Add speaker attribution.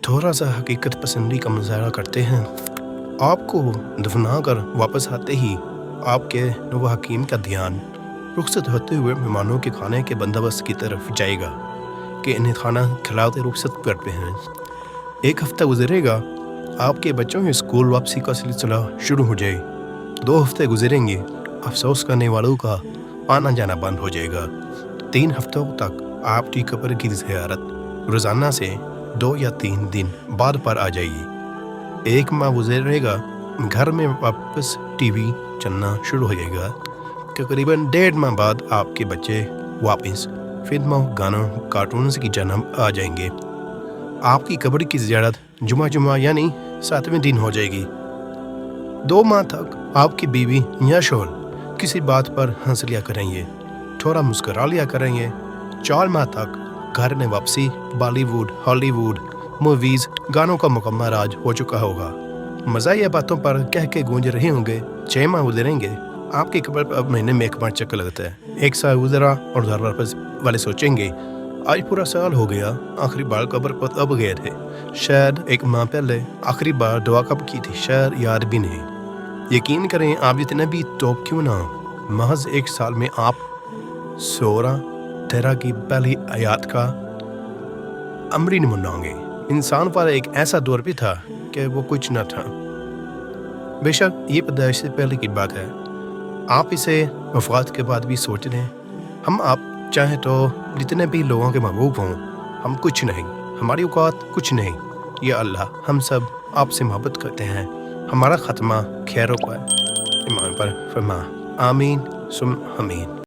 Speaker 1: تھوڑا سا حقیقت پسندی کا مظاہرہ کرتے ہیں. آپ کو دفنا کر واپس آتے ہی آپ کے نو حکیم کا دھیان رخصت ہوتے ہوئے مہمانوں کے کھانے کے بندوبست کی طرف جائے گا کہ انہیں کھانا کھلاتے رخصت کرتے ہیں. ایک ہفتہ گزرے گا، آپ کے بچوں کے اسکول واپسی کا سلسلہ شروع ہو جائے. 2 ہفتے گزریں گے، افسوس کرنے والوں کا آنا جانا بند ہو جائے گا. 3 ہفتوں تک آپ کی قبر کی زیارت روزانہ سے 2 یا 3 دن بعد پر آ جائے گی. 1 ماہ گزرے گا، گھر میں واپس ٹی وی چلنا شروع ہو جائے گا. تقریباً 1.5 ماہ بعد آپ کے بچے واپس فلموں، گانوں، کارٹونز کی جانب آ جائیں گے. آپ کی قبر کی زیارت جمعہ یعنی 7ویں دن ہو جائے گی. 2 ماہ تک آپ کی بیوی یا شوہر کسی بات پر ہنس لیا کریں گے، تھوڑا مسکرا لیا کریں گے. 4 ماہ تک گھر میں واپسی بالی ووڈ، ہالی ووڈ، موویز، گانوں کا مکمل راج ہو چکا ہوگا. مزاحیہ باتوں پر کہہ کے گونج رہے ہوں گے. 6 ماہ گزریں گے، آپ کی قبر پر اب مہینے میں 1 بار چکر لگتا ہے. 1 سال گزرا اور گھر واپس والے سوچیں گے آج پورا سال ہو گیا، آخری بار قبر پر اب گئے تھے، شاید 1 ماہ پہلے. آخری بار دعا کب کی تھی شاید یاد بھی نہیں. یقین کریں آپ جتنے بھی ٹاپ کیوں نہ ہو، محض 1 سال میں آپ سورہ تیرہ کی پہلی آیات کا عملی نمونہ ہوں گے. انسان پر ایک ایسا دور بھی تھا کہ وہ کچھ نہ تھا. بے شک یہ پیدائش سے پہلے کی بات ہے، آپ اسے وفات کے بعد بھی سوچ لیں. ہم آپ چاہیں تو جتنے بھی لوگوں کے محبوب ہوں، ہم کچھ نہیں، ہماری اوقات کچھ نہیں. یا اللہ ہم سب آپ سے محبت کرتے ہیں، ہمارا خاتمہ خیر و ایمان پر فرما. آمین ثم آمین.